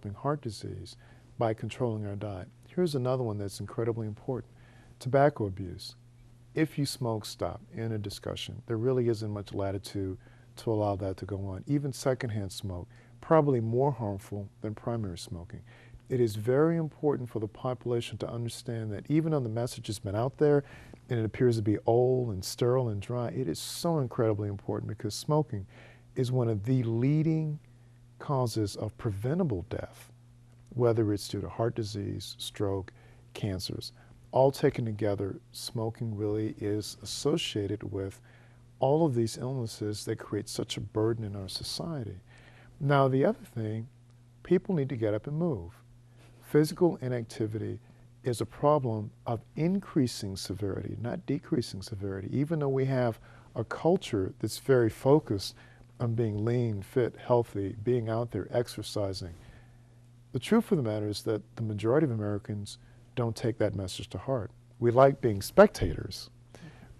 developing heart disease by controlling our diet. Here's another one that's incredibly important. Tobacco abuse. If you smoke, stop. In a discussion. There really isn't much latitude to allow that to go on. Even secondhand smoke, probably more harmful than primary smoking. It is very important for the population to understand that even though the message has been out there and it appears to be old and sterile and dry, it is so incredibly important because smoking is one of the leading causes of preventable death, whether it's due to heart disease, stroke, cancers. All taken together, smoking really is associated with all of these illnesses that create such a burden in our society. Now, the other thing, people need to get up and move. Physical inactivity is a problem of increasing severity, not decreasing severity, even though we have a culture that's very focused on being lean, fit, healthy, being out there, exercising. The truth of the matter is that the majority of Americans don't take that message to heart. We like being spectators,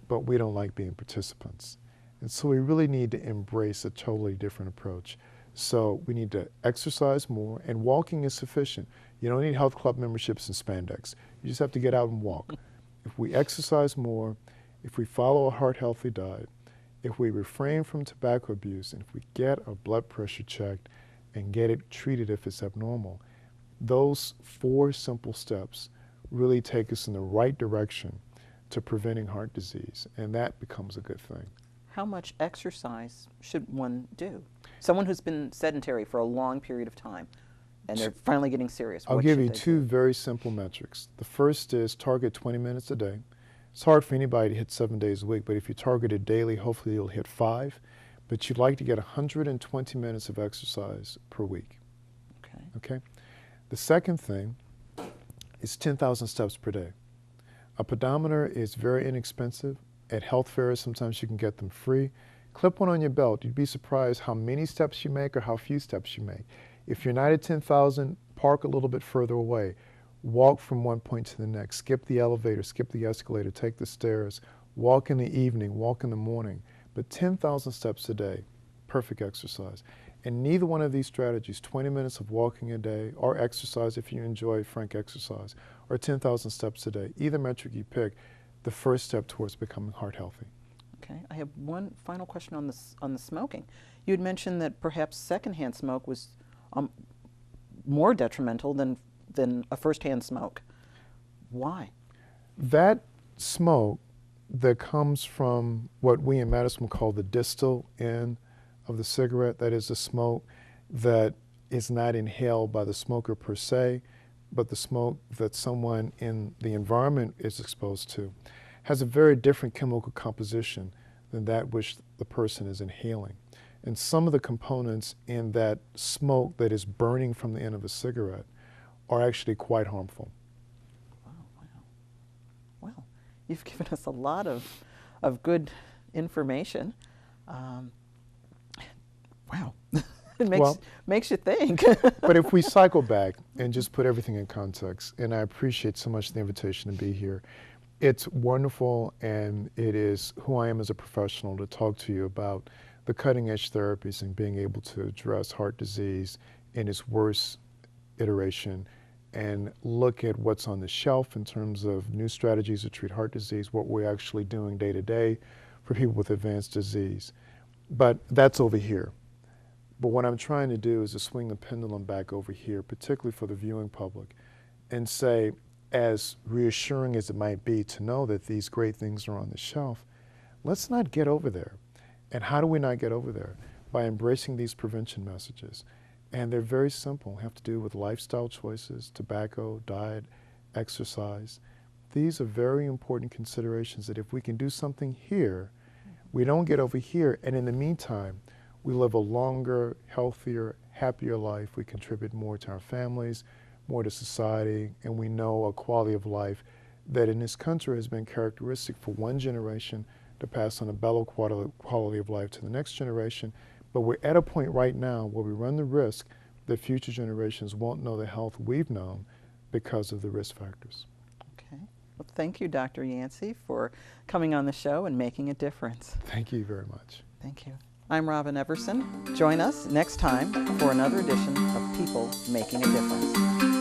but we don't like being participants. And so we really need to embrace a totally different approach. So we need to exercise more, and walking is sufficient. You don't need health club memberships and spandex. You just have to get out and walk. If we exercise more, if we follow a heart-healthy diet, if we refrain from tobacco abuse, and if we get our blood pressure checked and get it treated if it's abnormal, those 4 simple steps really take us in the right direction to preventing heart disease, and that becomes a good thing. How much exercise should one do? Someone who's been sedentary for a long period of time, and they're finally getting serious. I'll give you 2 very simple metrics. The first is target 20 minutes a day. It's hard for anybody to hit 7 days a week, but if you target it daily, hopefully you'll hit 5. But you'd like to get 120 minutes of exercise per week. Okay. Okay? The second thing is 10,000 steps per day. A pedometer is very inexpensive. At health fairs, sometimes you can get them free. Clip one on your belt. You'd be surprised how many steps you make or how few steps you make. If you're not at 10,000, park a little bit further away. Walk from one point to the next. Skip the elevator, skip the escalator, take the stairs. Walk in the evening, walk in the morning. But 10,000 steps a day, perfect exercise. And neither one of these strategies, 20 minutes of walking a day, or exercise if you enjoy frank exercise, or 10,000 steps a day, either metric you pick, the first step towards becoming heart healthy. Okay, I have one final question on the smoking. You had mentioned that perhaps secondhand smoke was more detrimental than a firsthand smoke. Why? That smoke that comes from what we in medicine call the distal end of the cigarette, that is the smoke that is not inhaled by the smoker per se, but the smoke that someone in the environment is exposed to, has a very different chemical composition than that which the person is inhaling. And some of the components in that smoke that is burning from the end of a cigarette are actually quite harmful. Wow, wow. Well, you've given us a lot of good information. Wow. It makes you think. But if we cycle back and just put everything in context, and I appreciate so much the invitation to be here, it's wonderful, and it is who I am as a professional to talk to you about the cutting-edge therapies and being able to address heart disease in its worst iteration and look at what's on the shelf in terms of new strategies to treat heart disease, what we're actually doing day to day for people with advanced disease. But that's over here. But what I'm trying to do is to swing the pendulum back over here, particularly for the viewing public, and say, as reassuring as it might be to know that these great things are on the shelf, let's not get over there. And how do we not get over there? By embracing these prevention messages. And they're very simple, have to do with lifestyle choices, tobacco, diet, exercise. These are very important considerations that if we can do something here, we don't get over here, and in the meantime, we live a longer, healthier, happier life. We contribute more to our families, more to society, and we know a quality of life that in this country has been characteristic for one generation to pass on a better quality of life to the next generation. But we're at a point right now where we run the risk that future generations won't know the health we've known because of the risk factors. Okay. Well, thank you, Dr. Yancy, for coming on the show and making a difference. Thank you very much. Thank you. I'm Robin Everson. Join us next time for another edition of People Making a Difference.